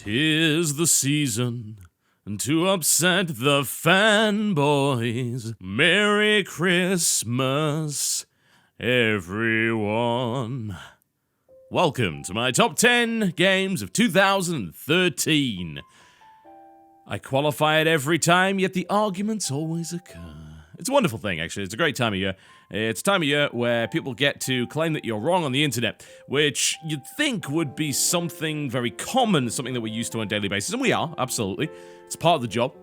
'Tis the season to upset the fanboys. Merry Christmas, everyone. Welcome to my top 10 games of 2013. I qualify it every time, yet the arguments always occur. It's a wonderful thing, actually. It's a great time of year. It's a time of year where people get to claim that you're wrong on the internet, which you'd think would be something very common, something that we're used to on a daily basis, and we are, absolutely. It's part of the job.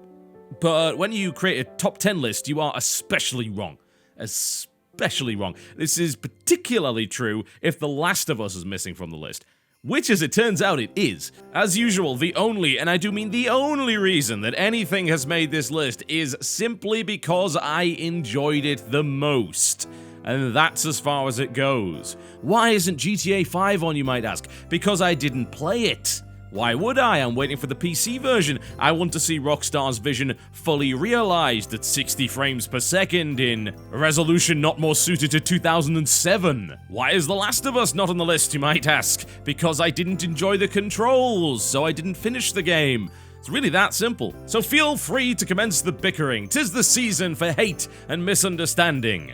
But when you create a top 10 list, you are especially wrong. Especially wrong. This is particularly true if The Last of Us is missing from the list. Which, as it turns out, it is. As usual, the only, and I do mean the only reason that anything has made this list is simply because I enjoyed it the most. And that's as far as it goes. Why isn't GTA 5 on, you might ask? Because I didn't play it. Why would I? I'm waiting for the PC version. I want to see Rockstar's vision fully realized at 60 frames per second in a resolution not more suited to 2007. Why is The Last of Us not on the list, you might ask? Because I didn't enjoy the controls, so I didn't finish the game. It's really that simple. So feel free to commence the bickering. 'Tis the season for hate and misunderstanding.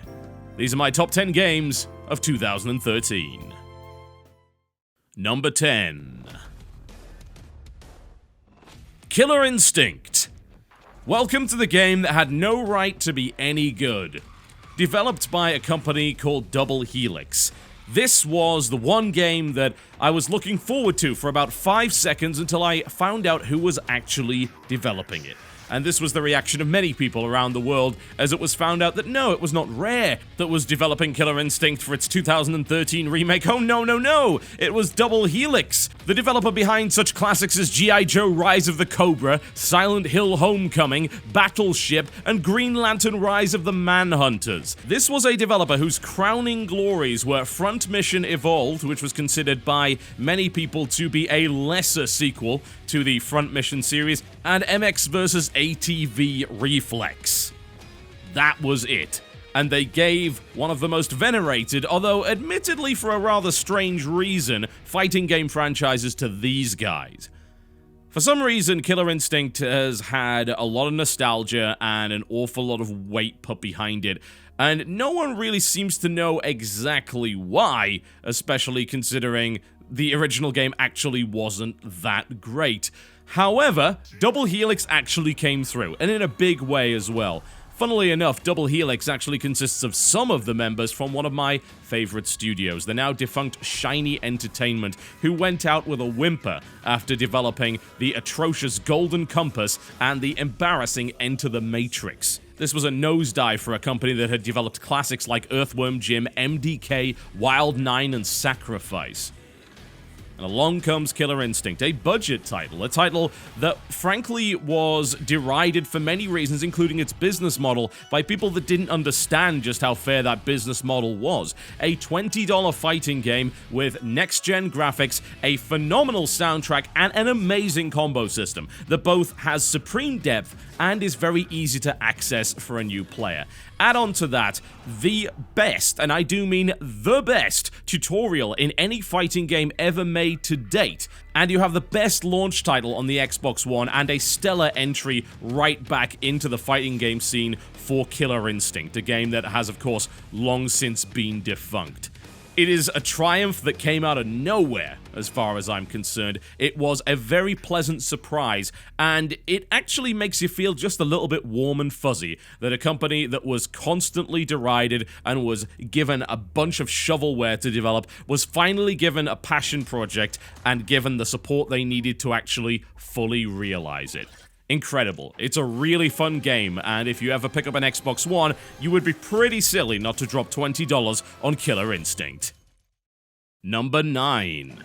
These are my top 10 games of 2013. Number 10. Killer Instinct. Welcome to the game that had no right to be any good. Developed by a company called Double Helix. This was the one game that I was looking forward to for about 5 seconds until I found out who was actually developing it. And this was the reaction of many people around the world as it was found out that no, it was not Rare that was developing Killer Instinct for its 2013 remake. Oh no, it was Double Helix, the developer behind such classics as G.I. Joe Rise of the Cobra, Silent Hill Homecoming, Battleship, and Green Lantern Rise of the Manhunters. This was a developer whose crowning glories were Front Mission Evolved, which was considered by many people to be a lesser sequel to the Front Mission series, and MX vs. ATV Reflex. That was it. And they gave one of the most venerated, although admittedly for a rather strange reason, fighting game franchises to these guys. For some reason, Killer Instinct has had a lot of nostalgia and an awful lot of weight put behind it, and no one really seems to know exactly why, especially considering the original game actually wasn't that great. However, Double Helix actually came through, and in a big way as well. Funnily enough, Double Helix actually consists of some of the members from one of my favorite studios, the now defunct Shiny Entertainment, who went out with a whimper after developing the atrocious Golden Compass and the embarrassing Enter the Matrix. This was a nosedive for a company that had developed classics like Earthworm Jim, MDK, Wild 9, and Sacrifice. And along comes Killer Instinct, a budget title, a title that frankly was derided for many reasons, including its business model, by people that didn't understand just how fair that business model was. A $20 fighting game with next-gen graphics, a phenomenal soundtrack, and an amazing combo system that both has supreme depth and is very easy to access for a new player. Add on to that, the best, and I do mean the best, tutorial in any fighting game ever made to date, and you have the best launch title on the Xbox One and a stellar entry right back into the fighting game scene for Killer Instinct, a game that has, of course, long since been defunct. It is a triumph that came out of nowhere, as far as I'm concerned. It was a very pleasant surprise, and it actually makes you feel just a little bit warm and fuzzy that a company that was constantly derided and was given a bunch of shovelware to develop was finally given a passion project and given the support they needed to actually fully realize it. Incredible. It's a really fun game, and if you ever pick up an Xbox One, you would be pretty silly not to drop $20 on Killer Instinct. Number 9.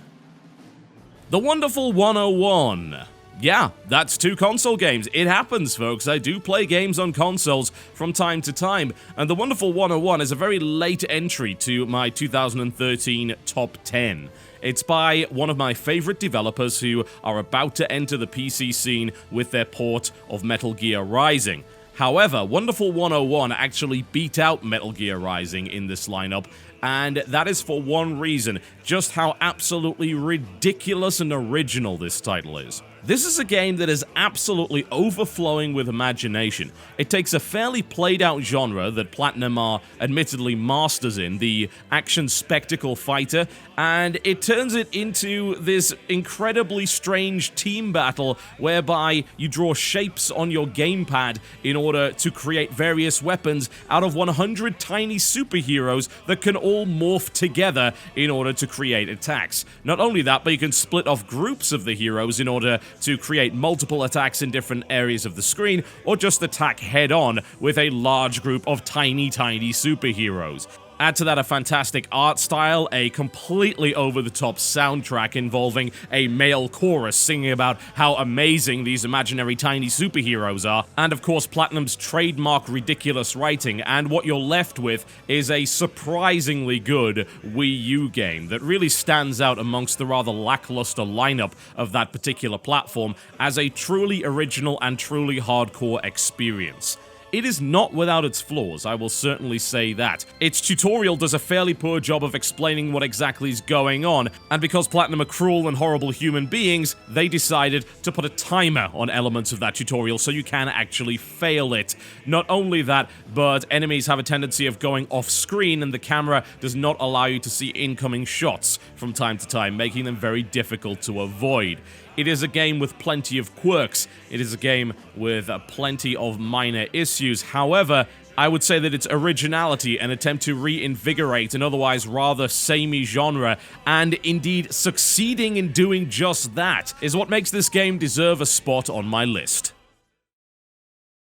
The Wonderful 101. Yeah, that's 2 console games. It happens, folks. I do play games on consoles from time to time, and The Wonderful 101 is a very late entry to my 2013 top 10. It's by one of my favorite developers who are about to enter the PC scene with their port of Metal Gear Rising. However, Wonderful 101 actually beat out Metal Gear Rising in this lineup, and that is for one reason, just how absolutely ridiculous and original this title is. This is a game that is absolutely overflowing with imagination. It takes a fairly played-out genre that Platinum are admittedly masters in, the action spectacle fighter, and it turns it into this incredibly strange team battle whereby you draw shapes on your gamepad in order to create various weapons out of 100 tiny superheroes that can all morph together in order to create attacks. Not only that, but you can split off groups of the heroes in order to create multiple attacks in different areas of the screen, or just attack head-on with a large group of tiny superheroes. Add to that a fantastic art style, a completely over-the-top soundtrack involving a male chorus singing about how amazing these imaginary tiny superheroes are, and of course Platinum's trademark ridiculous writing, and what you're left with is a surprisingly good Wii U game that really stands out amongst the rather lackluster lineup of that particular platform as a truly original and truly hardcore experience. It is not without its flaws, I will certainly say that. Its tutorial does a fairly poor job of explaining what exactly is going on, and because Platinum are cruel and horrible human beings, they decided to put a timer on elements of that tutorial so you can actually fail it. Not only that, but enemies have a tendency of going off-screen, and the camera does not allow you to see incoming shots from time to time, making them very difficult to avoid. It is a game with plenty of quirks. It is a game with plenty of minor issues. However, I would say that its originality and attempt to reinvigorate an otherwise rather samey genre, and indeed succeeding in doing just that, is what makes this game deserve a spot on my list.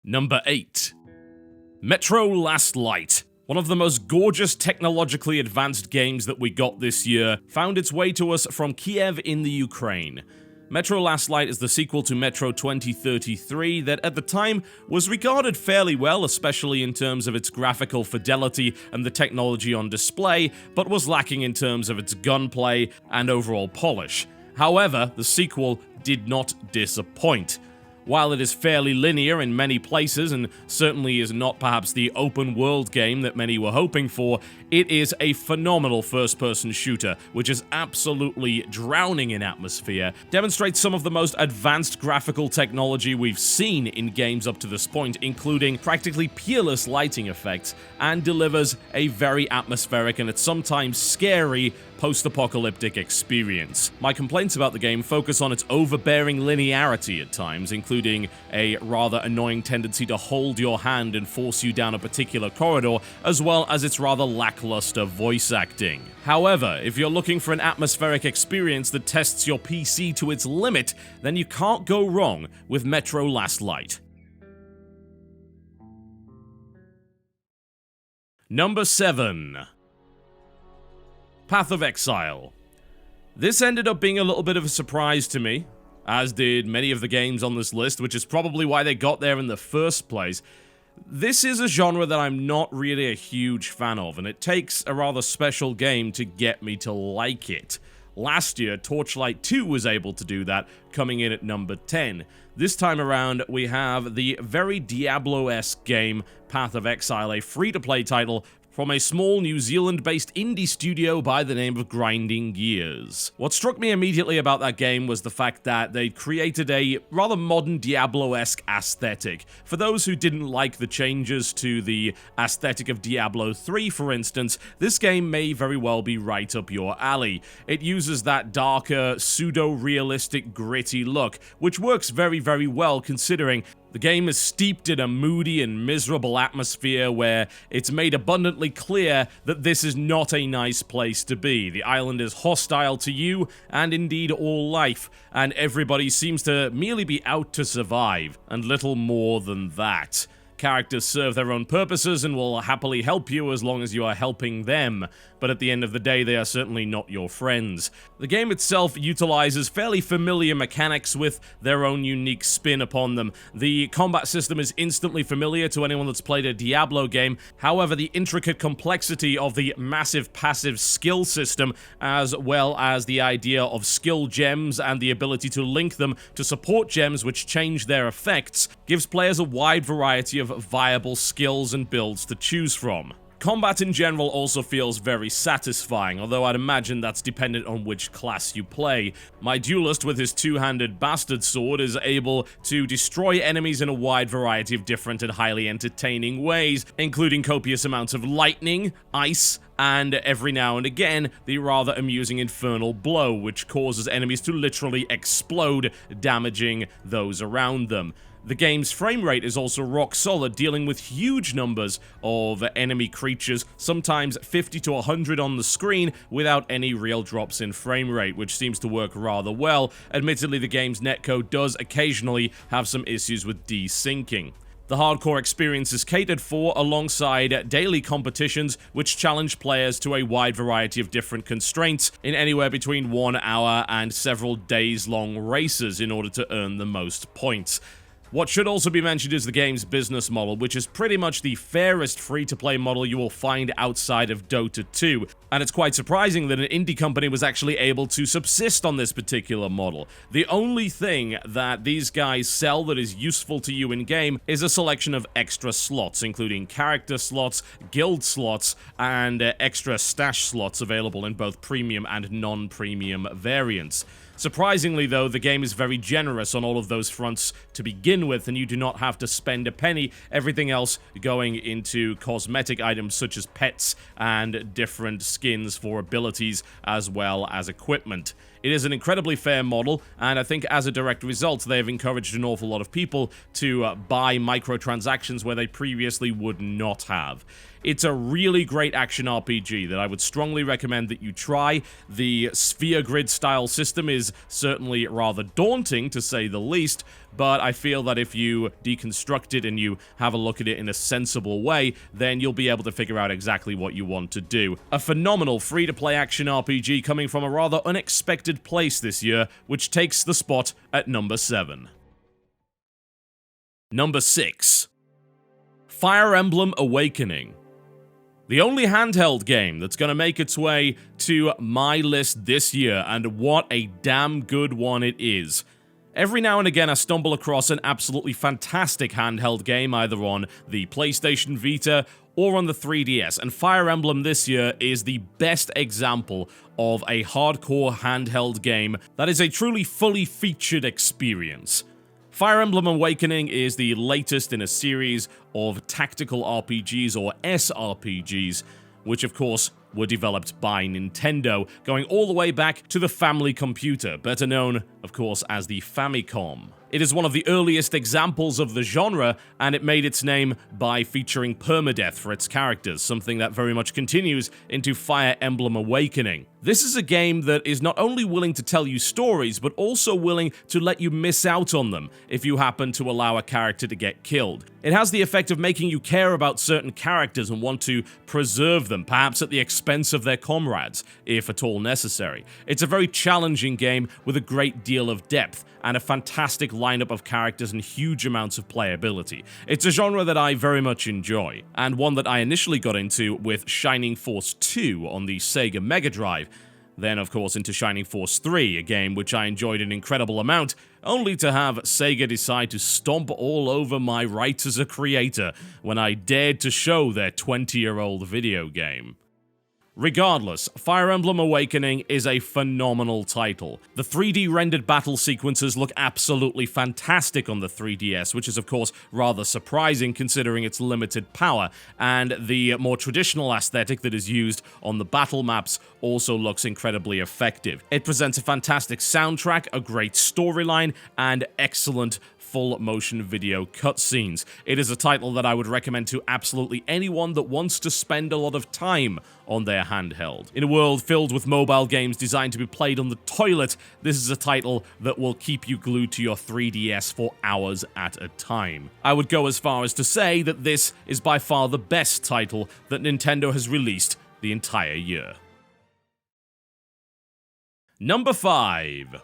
Number 8. Metro Last Light. One of the most gorgeous technologically advanced games that we got this year found its way to us from Kiev in the Ukraine. Metro Last Light is the sequel to Metro 2033 that at the time was regarded fairly well, especially in terms of its graphical fidelity and the technology on display, but was lacking in terms of its gunplay and overall polish. However, the sequel did not disappoint. While it is fairly linear in many places and certainly is not perhaps the open world game that many were hoping for, it is a phenomenal first-person shooter, which is absolutely drowning in atmosphere, demonstrates some of the most advanced graphical technology we've seen in games up to this point, including practically peerless lighting effects, and delivers a very atmospheric and at sometimes scary post-apocalyptic experience. My complaints about the game focus on its overbearing linearity at times, including a rather annoying tendency to hold your hand and force you down a particular corridor, as well as its rather lackluster voice acting. However, if you're looking for an atmospheric experience that tests your PC to its limit, then you can't go wrong with Metro Last Light. Number 7. Path of Exile. This ended up being a little bit of a surprise to me, as did many of the games on this list, which is probably why they got there in the first place. This is a genre that I'm not really a huge fan of, and it takes a rather special game to get me to like it. Last year, Torchlight 2 was able to do that, coming in at number 10. This time around, we have the very Diablo-esque game, Path of Exile, a free-to-play title from a small New Zealand-based indie studio by the name of Grinding Gears. What struck me immediately about that game was the fact that they'd created a rather modern Diablo-esque aesthetic. For those who didn't like the changes to the aesthetic of Diablo 3, for instance, this game may very well be right up your alley. It uses that darker, pseudo-realistic, gritty look, which works very, very well considering the game is steeped in a moody and miserable atmosphere where it's made abundantly clear that this is not a nice place to be. The island is hostile to you, and indeed all life, and everybody seems to merely be out to survive, and little more than that. Characters serve their own purposes and will happily help you as long as you are helping them, but at the end of the day, they are certainly not your friends. The game itself utilizes fairly familiar mechanics with their own unique spin upon them. The combat system is instantly familiar to anyone that's played a Diablo game. However, the intricate complexity of the massive passive skill system, as well as the idea of skill gems and the ability to link them to support gems which change their effects, gives players a wide variety of viable skills and builds to choose from. Combat in general also feels very satisfying, although I'd imagine that's dependent on which class you play. My duelist with his two-handed bastard sword is able to destroy enemies in a wide variety of different and highly entertaining ways, including copious amounts of lightning, ice, and every now and again, the rather amusing infernal blow, which causes enemies to literally explode, damaging those around them. The game's frame rate is also rock solid, dealing with huge numbers of enemy creatures, sometimes 50 to 100 on the screen, without any real drops in frame rate, which seems to work rather well. Admittedly, the game's netcode does occasionally have some issues with desyncing. The hardcore experience is catered for alongside daily competitions which challenge players to a wide variety of different constraints in anywhere between 1 hour and several days-long races in order to earn the most points. What should also be mentioned is the game's business model, which is pretty much the fairest free-to-play model you will find outside of Dota 2, and it's quite surprising that an indie company was actually able to subsist on this particular model. The only thing that these guys sell that is useful to you in-game is a selection of extra slots, including character slots, guild slots, and extra stash slots available in both premium and non-premium variants. Surprisingly, though, the game is very generous on all of those fronts to begin with, and you do not have to spend a penny, everything else going into cosmetic items such as pets and different skins for abilities as well as equipment. It is an incredibly fair model, and I think as a direct result, they have encouraged an awful lot of people to buy microtransactions where they previously would not have. It's a really great action RPG that I would strongly recommend that you try. The sphere grid style system is certainly rather daunting, to say the least, but I feel that if you deconstruct it and you have a look at it in a sensible way, then you'll be able to figure out exactly what you want to do. A phenomenal free-to-play action RPG coming from a rather unexpected place this year, which takes the spot at number 7. Number 6. Fire Emblem Awakening. The only handheld game that's going to make its way to my list this year, and what a damn good one it is. Every now and again I stumble across an absolutely fantastic handheld game, either on the PlayStation Vita or on the 3DS, and Fire Emblem this year is the best example of a hardcore handheld game that is a truly fully featured experience. Fire Emblem Awakening is the latest in a series of tactical RPGs, or SRPGs, which of course were developed by Nintendo, going all the way back to the family computer, better known, of course, as the Famicom. It is one of the earliest examples of the genre, and it made its name by featuring permadeath for its characters, something that very much continues into Fire Emblem Awakening. This is a game that is not only willing to tell you stories, but also willing to let you miss out on them if you happen to allow a character to get killed. It has the effect of making you care about certain characters and want to preserve them, perhaps at the expense of their comrades, if at all necessary. It's a very challenging game with a great deal of depth, and a fantastic lineup of characters and huge amounts of playability. It's a genre that I very much enjoy, and one that I initially got into with Shining Force 2 on the Sega Mega Drive, then of course into Shining Force 3, a game which I enjoyed an incredible amount, only to have Sega decide to stomp all over my rights as a creator when I dared to show their 20-year-old video game. Regardless, Fire Emblem Awakening is a phenomenal title. The 3D rendered battle sequences look absolutely fantastic on the 3DS, which is of course rather surprising considering its limited power, and the more traditional aesthetic that is used on the battle maps also looks incredibly effective. It presents a fantastic soundtrack, a great storyline, and excellent full-motion video cutscenes. It is a title that I would recommend to absolutely anyone that wants to spend a lot of time on their handheld. In a world filled with mobile games designed to be played on the toilet, this is a title that will keep you glued to your 3DS for hours at a time. I would go as far as to say that this is by far the best title that Nintendo has released the entire year. Number 5.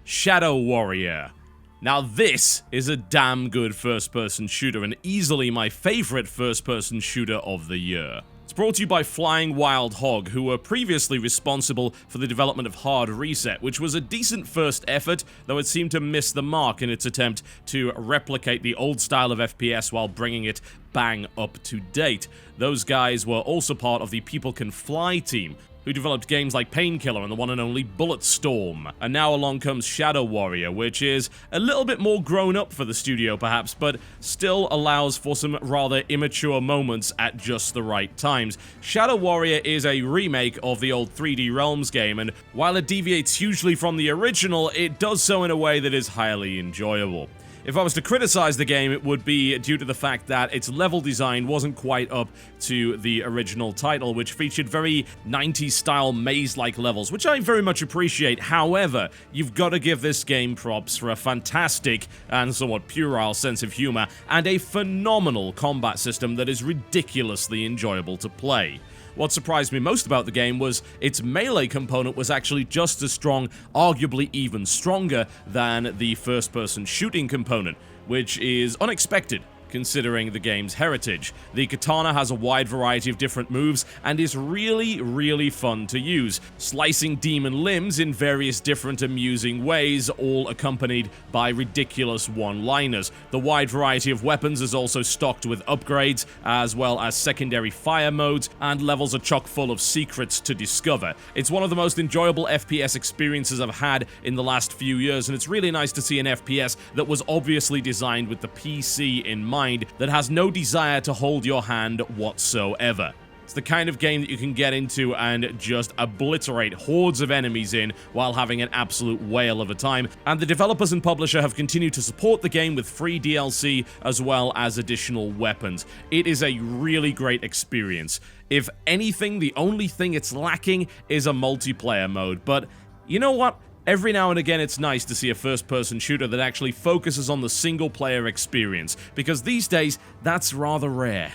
Shadow Warrior. Now this is a damn good first-person shooter, and easily my favorite first-person shooter of the year. It's brought to you by Flying Wild Hog, who were previously responsible for the development of Hard Reset, which was a decent first effort, though it seemed to miss the mark in its attempt to replicate the old style of FPS while bringing it bang up to date. Those guys were also part of the People Can Fly team, who developed games like Painkiller and the one and only Bulletstorm. And now along comes Shadow Warrior, which is a little bit more grown up for the studio perhaps, but still allows for some rather immature moments at just the right times. Shadow Warrior is a remake of the old 3D Realms game, and while it deviates hugely from the original, it does so in a way that is highly enjoyable. If I was to criticize the game, it would be due to the fact that its level design wasn't quite up to the original title, which featured very 90s style maze-like levels, which I very much appreciate. However, you've got to give this game props for a fantastic and somewhat puerile sense of humor and a phenomenal combat system that is ridiculously enjoyable to play. What surprised me most about the game was its melee component was actually just as strong, arguably even stronger than the first-person shooting component, which is unexpected considering the game's heritage. The katana has a wide variety of different moves and is really fun to use, slicing demon limbs in various different amusing ways, all accompanied by ridiculous one-liners. The wide variety of weapons is also stocked with upgrades, as well as secondary fire modes, and levels are chock full of secrets to discover. It's one of the most enjoyable FPS experiences I've had in the last few years, and it's really nice to see an FPS that was obviously designed with the PC in mind, that has no desire to hold your hand whatsoever. It's the kind of game that you can get into and just obliterate hordes of enemies in while having an absolute whale of a time, and the developers and publisher have continued to support the game with free DLC as well as additional weapons. It is a really great experience. If anything, the only thing it's lacking is a multiplayer mode, but you know what? Every now and again it's nice to see a first-person shooter that actually focuses on the single-player experience, because these days, that's rather rare.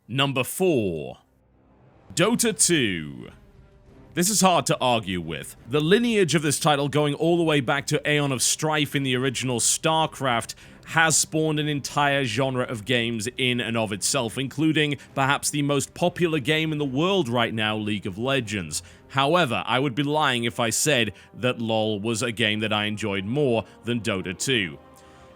Number 4. Dota 2. This is hard to argue with. The lineage of this title going all the way back to Aeon of Strife in the original StarCraft has spawned an entire genre of games in and of itself, including perhaps the most popular game in the world right now, League of Legends. However, I would be lying if I said that LoL was a game that I enjoyed more than Dota 2.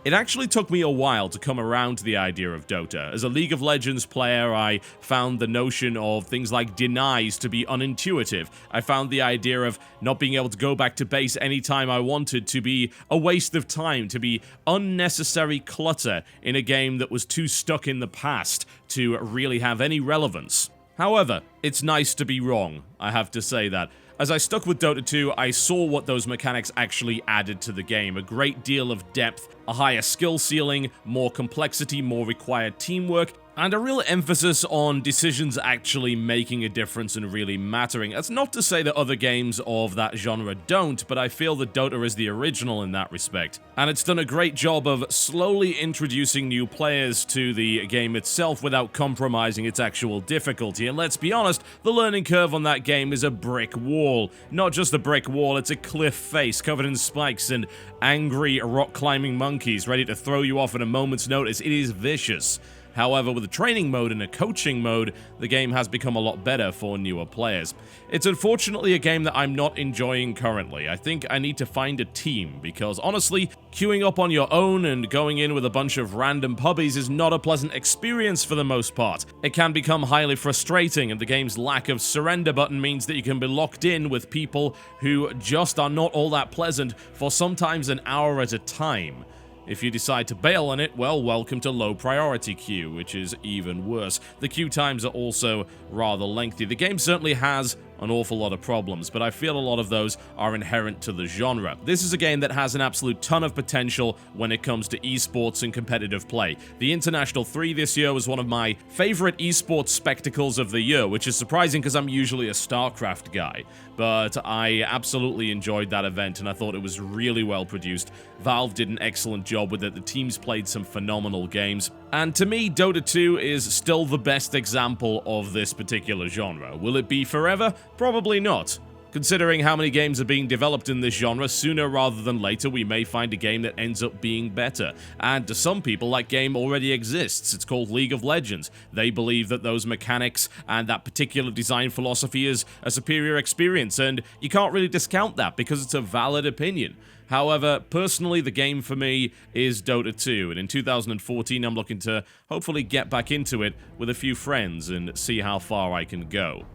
It actually took me a while to come around to the idea of Dota. As a League of Legends player, I found the notion of things like denies to be unintuitive. I found the idea of not being able to go back to base anytime I wanted to be a waste of time, to be unnecessary clutter in a game that was too stuck in the past to really have any relevance. However, it's nice to be wrong, I have to say that. As I stuck with Dota 2, I saw what those mechanics actually added to the game. A great deal of depth, a higher skill ceiling, more complexity, more required teamwork, and a real emphasis on decisions actually making a difference and really mattering. That's not to say that other games of that genre don't, but I feel that Dota is the original in that respect. And it's done a great job of slowly introducing new players to the game itself without compromising its actual difficulty. And let's be honest, the learning curve on that game is a brick wall. Not just a brick wall, it's a cliff face covered in spikes and angry rock-climbing monkeys ready to throw you off at a moment's notice. It is vicious. However, with a training mode and a coaching mode, the game has become a lot better for newer players. It's unfortunately a game that I'm not enjoying currently. I think I need to find a team, because honestly, queuing up on your own and going in with a bunch of random puppies is not a pleasant experience for the most part. It can become highly frustrating, and the game's lack of surrender button means that you can be locked in with people who just are not all that pleasant for sometimes an hour at a time. If you decide to bail on it, well, welcome to low priority queue, which is even worse. The queue times are also rather lengthy. The game certainly has an awful lot of problems, but I feel a lot of those are inherent to the genre. This is a game that has an absolute ton of potential when it comes to esports and competitive play. The International 3 this year was one of my favorite esports spectacles of the year, which is surprising because I'm usually a StarCraft guy, but I absolutely enjoyed that event and I thought it was really well produced. Valve did an excellent job with it, the teams played some phenomenal games, and to me, Dota 2 is still the best example of this particular genre. Will it be forever? Probably not. Considering how many games are being developed in this genre, sooner rather than later we may find a game that ends up being better. And to some people, that game already exists. It's called League of Legends. They believe that those mechanics and that particular design philosophy is a superior experience, and you can't really discount that because it's a valid opinion. However, personally, the game for me is Dota 2, and in 2014 I'm looking to hopefully get back into it with a few friends and see how far I can go.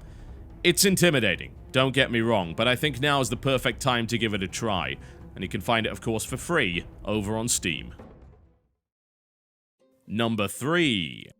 It's intimidating, don't get me wrong, but I think now is the perfect time to give it a try, and you can find it, of course, for free over on Steam. Number 3.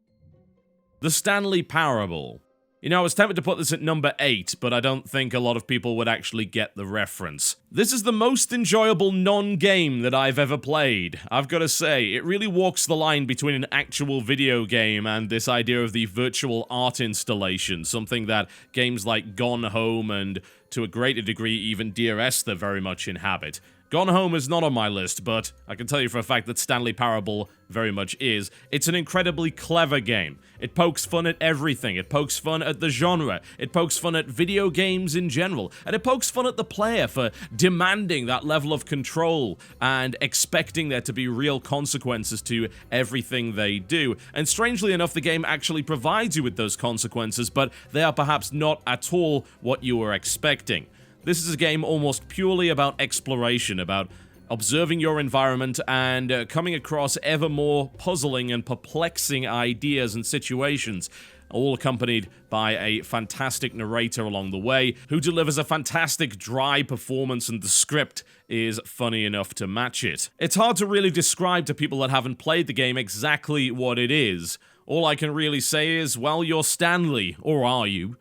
The Stanley Parable. You know, I was tempted to put this at number 8, but I don't think a lot of people would actually get the reference. This is the most enjoyable non-game that I've ever played. I've got to say, it really walks the line between an actual video game and this idea of the virtual art installation, something that games like Gone Home and, to a greater degree, even Dear Esther very much inhabit. Gone Home is not on my list, but I can tell you for a fact that Stanley Parable very much is. It's an incredibly clever game. It pokes fun at everything. It pokes fun at the genre. It pokes fun at video games in general. And it pokes fun at the player for demanding that level of control and expecting there to be real consequences to everything they do. And strangely enough, the game actually provides you with those consequences, but they are perhaps not at all what you were expecting. This is a game almost purely about exploration, about observing your environment and coming across ever more puzzling and perplexing ideas and situations, all accompanied by a fantastic narrator along the way, who delivers a fantastic dry performance, and the script is funny enough to match it. It's hard to really describe to people that haven't played the game exactly what it is. All I can really say is, well, you're Stanley, or are you?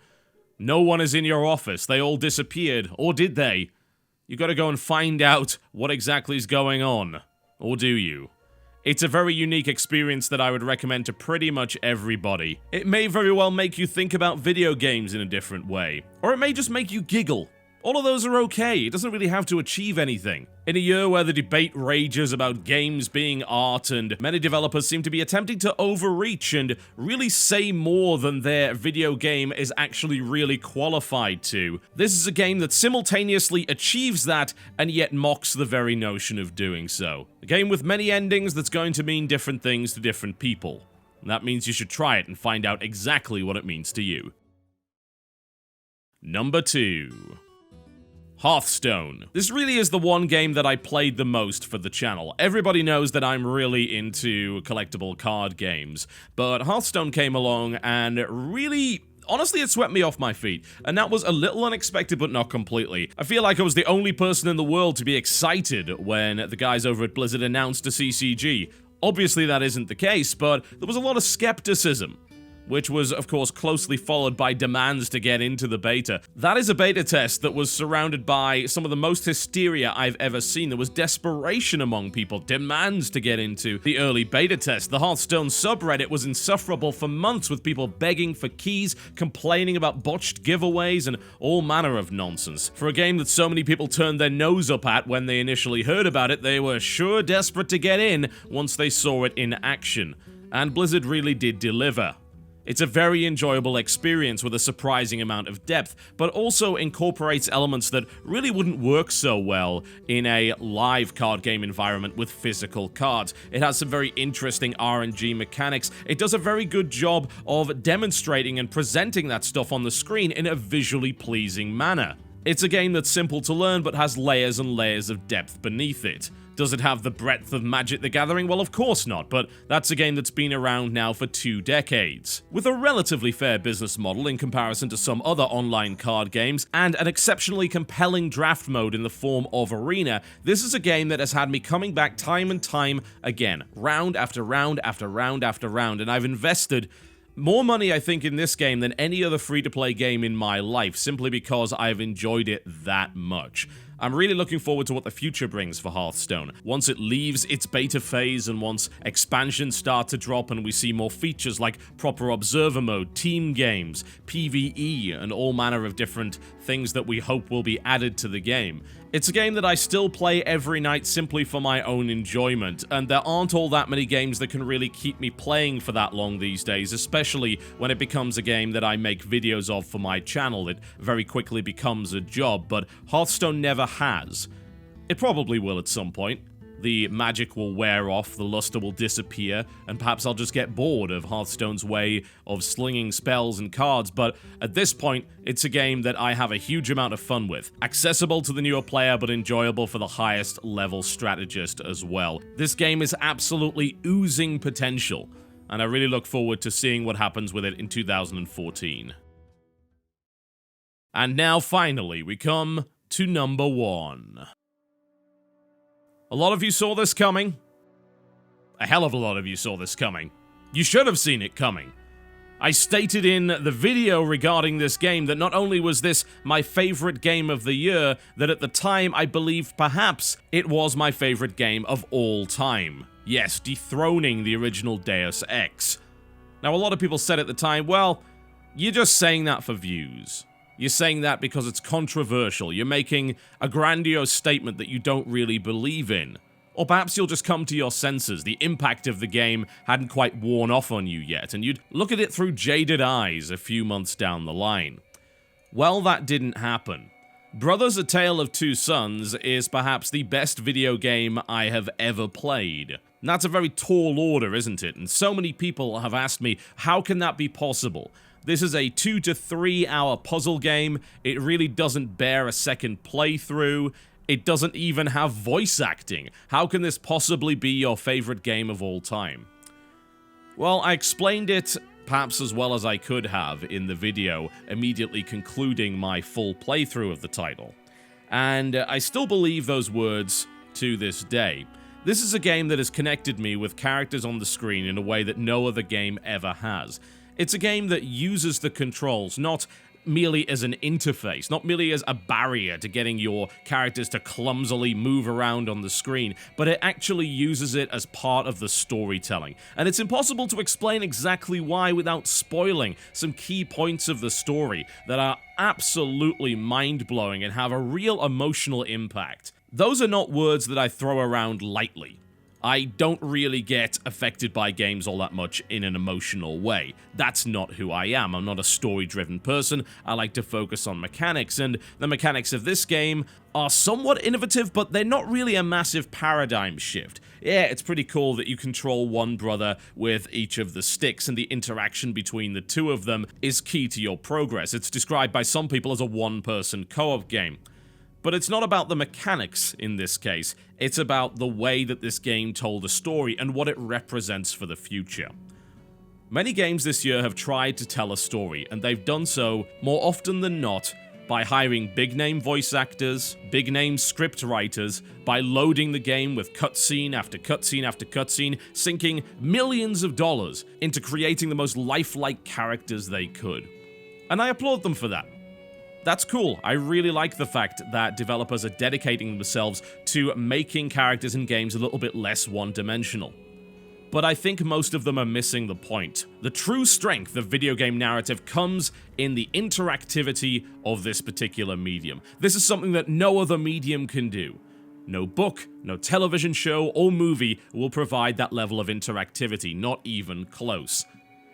No one is in your office. They all disappeared. Or did they? You gotta go and find out what exactly is going on. Or do you? It's a very unique experience that I would recommend to pretty much everybody. It may very well make you think about video games in a different way. Or it may just make you giggle. All of those are okay. It doesn't really have to achieve anything. In a year where the debate rages about games being art, and many developers seem to be attempting to overreach and really say more than their video game is actually really qualified to, this is a game that simultaneously achieves that and yet mocks the very notion of doing so. A game with many endings that's going to mean different things to different people. And that means you should try it and find out exactly what it means to you. Number 2. Hearthstone. This really is the one game that I played the most for the channel. Everybody knows that I'm really into collectible card games, but Hearthstone came along and really... honestly, it swept me off my feet, and that was a little unexpected, but not completely. I feel like I was the only person in the world to be excited when the guys over at Blizzard announced a CCG. Obviously, that isn't the case, but there was a lot of skepticism, which was, of course, closely followed by demands to get into the beta. That is a beta test that was surrounded by some of the most hysteria I've ever seen. There was desperation among people, demands to get into the early beta test. The Hearthstone subreddit was insufferable for months, with people begging for keys, complaining about botched giveaways, and all manner of nonsense. For a game that so many people turned their nose up at when they initially heard about it, they were sure desperate to get in once they saw it in action. And Blizzard really did deliver. It's a very enjoyable experience with a surprising amount of depth, but also incorporates elements that really wouldn't work so well in a live card game environment with physical cards. It has some very interesting RNG mechanics. It does a very good job of demonstrating and presenting that stuff on the screen in a visually pleasing manner. It's a game that's simple to learn, but has layers and layers of depth beneath it. Does it have the breadth of Magic the Gathering? Well, of course not, but that's a game that's been around now for 2 decades. With a relatively fair business model in comparison to some other online card games, and an exceptionally compelling draft mode in the form of Arena, this is a game that has had me coming back time and time again, round after round after round after round, and I've invested more money, I think, in this game than any other free-to-play game in my life, simply because I've enjoyed it that much. I'm really looking forward to what the future brings for Hearthstone. Once it leaves its beta phase and once expansions start to drop and we see more features like proper observer mode, team games, PvE, and all manner of different things that we hope will be added to the game. It's a game that I still play every night simply for my own enjoyment, and there aren't all that many games that can really keep me playing for that long these days, especially when it becomes a game that I make videos of for my channel. It very quickly becomes a job, but Hearthstone never has. It probably will at some point. The magic will wear off, the luster will disappear, and perhaps I'll just get bored of Hearthstone's way of slinging spells and cards, but at this point, it's a game that I have a huge amount of fun with. Accessible to the newer player, but enjoyable for the highest level strategist as well. This game is absolutely oozing potential, and I really look forward to seeing what happens with it in 2014. And now, finally, we come to number 1. A lot of you saw this coming. A hell of a lot of you saw this coming. You should have seen it coming. I stated in the video regarding this game that not only was this my favorite game of the year, that at the time I believed perhaps it was my favorite game of all time. Yes, dethroning the original Deus Ex. Now, a lot of people said at the time, well, you're just saying that for views. You're saying that because it's controversial. You're making a grandiose statement that you don't really believe in. Or perhaps you'll just come to your senses. The impact of the game hadn't quite worn off on you yet, and you'd look at it through jaded eyes a few months down the line. Well, that didn't happen. Brothers: A Tale of Two Sons is perhaps the best video game I have ever played. And that's a very tall order, isn't it? And so many people have asked me, how can that be possible? This is a 2 to 3 hour puzzle game. It really doesn't bear a second playthrough. It doesn't even have voice acting. How can this possibly be your favorite game of all time? Well, I explained it perhaps as well as I could have in the video, immediately concluding my full playthrough of the title. And I still believe those words to this day. This is a game that has connected me with characters on the screen in a way that no other game ever has. It's a game that uses the controls not merely as an interface, not merely as a barrier to getting your characters to clumsily move around on the screen, but it actually uses it as part of the storytelling. And it's impossible to explain exactly why without spoiling some key points of the story that are absolutely mind-blowing and have a real emotional impact. Those are not words that I throw around lightly. I don't really get affected by games all that much in an emotional way. That's not who I am. I'm not a story-driven person. I like to focus on mechanics, and the mechanics of this game are somewhat innovative, but they're not really a massive paradigm shift. Yeah, it's pretty cool that you control one brother with each of the sticks, and the interaction between the two of them is key to your progress. It's described by some people as a one-person co-op game. But it's not about the mechanics in this case, it's about the way that this game told a story and what it represents for the future. Many games this year have tried to tell a story, and they've done so more often than not by hiring big-name voice actors, big-name script writers, by loading the game with cutscene after cutscene after cutscene, sinking millions of dollars into creating the most lifelike characters they could. And I applaud them for that. That's cool. I really like the fact that developers are dedicating themselves to making characters in games a little bit less one-dimensional. But I think most of them are missing the point. The true strength of video game narrative comes in the interactivity of this particular medium. This is something that no other medium can do. No book, no television show, or movie will provide that level of interactivity, not even close.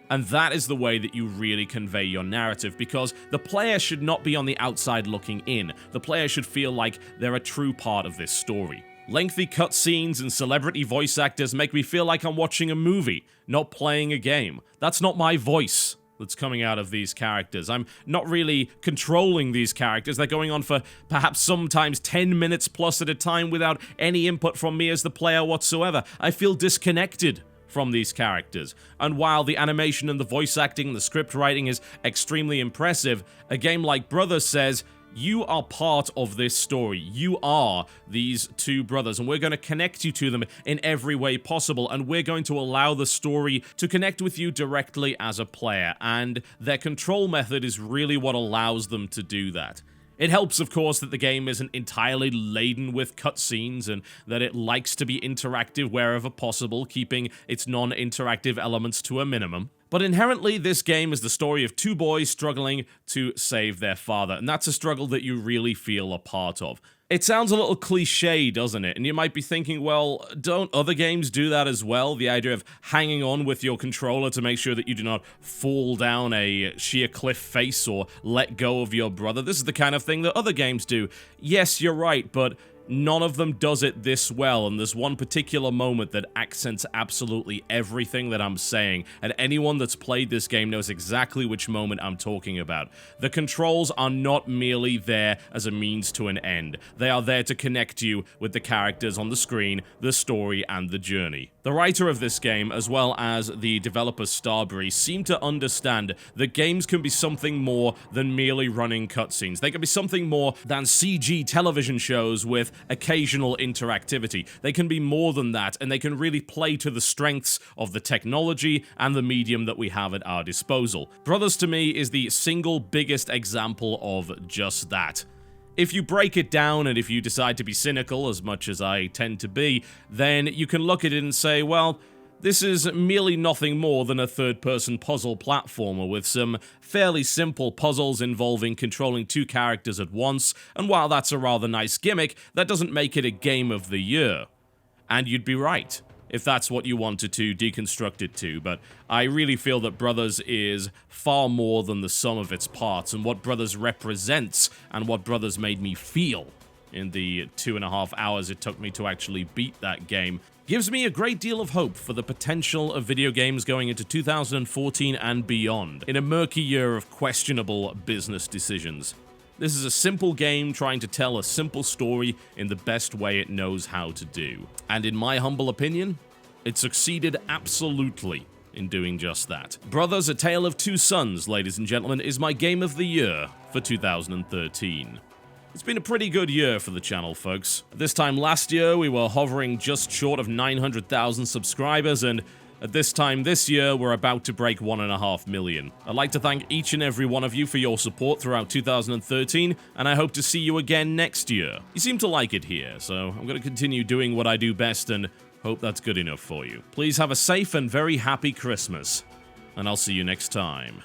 And that is the way that you really convey your narrative, because the player should not be on the outside looking in. The player should feel like they're a true part of this story. Lengthy cutscenes and celebrity voice actors make me feel like I'm watching a movie, not playing a game. That's not my voice that's coming out of these characters. I'm not really controlling these characters. They're going on for perhaps sometimes 10 minutes plus at a time without any input from me as the player whatsoever. I feel disconnected from these characters. And while the animation and the voice acting and the script writing is extremely impressive, a game like Brothers says, you are part of this story. You are these two brothers, and we're going to connect you to them in every way possible, and we're going to allow the story to connect with you directly as a player, and their control method is really what allows them to do that. It helps, of course, that the game isn't entirely laden with cutscenes and that it likes to be interactive wherever possible, keeping its non-interactive elements to a minimum. But inherently, this game is the story of two boys struggling to save their father, and that's a struggle that you really feel a part of. It sounds a little cliche, doesn't it? And you might be thinking, well, don't other games do that as well? The idea of hanging on with your controller to make sure that you do not fall down a sheer cliff face or let go of your brother. This is the kind of thing that other games do. Yes, you're right, but none of them does it this well, and there's one particular moment that accents absolutely everything that I'm saying, and anyone that's played this game knows exactly which moment I'm talking about. The controls are not merely there as a means to an end. They are there to connect you with the characters on the screen, the story, and the journey. The writer of this game, as well as the developer Starbreeze, seem to understand that games can be something more than merely running cutscenes. They can be something more than CG television shows with occasional interactivity. They can be more than that, and they can really play to the strengths of the technology and the medium that we have at our disposal. Brothers, to me, is the single biggest example of just that. If you break it down and if you decide to be cynical, as much as I tend to be, then you can look at it and say, well, this is merely nothing more than a third-person puzzle platformer with some fairly simple puzzles involving controlling two characters at once, and while that's a rather nice gimmick, that doesn't make it a game of the year. And you'd be right, if that's what you wanted to deconstruct it to, but I really feel that Brothers is far more than the sum of its parts, and what Brothers represents, and what Brothers made me feel in the 2.5 hours it took me to actually beat that game, gives me a great deal of hope for the potential of video games going into 2014 and beyond, in a murky year of questionable business decisions. This is a simple game trying to tell a simple story in the best way it knows how to do. And in my humble opinion, it succeeded absolutely in doing just that. Brothers: A Tale of Two Sons, ladies and gentlemen, is my game of the year for 2013. It's been a pretty good year for the channel, folks. This time last year, we were hovering just short of 900,000 subscribers, and at this time this year, we're about to break 1.5 million. I'd like to thank each and every one of you for your support throughout 2013, and I hope to see you again next year. You seem to like it here, so I'm going to continue doing what I do best and hope that's good enough for you. Please have a safe and very happy Christmas, and I'll see you next time.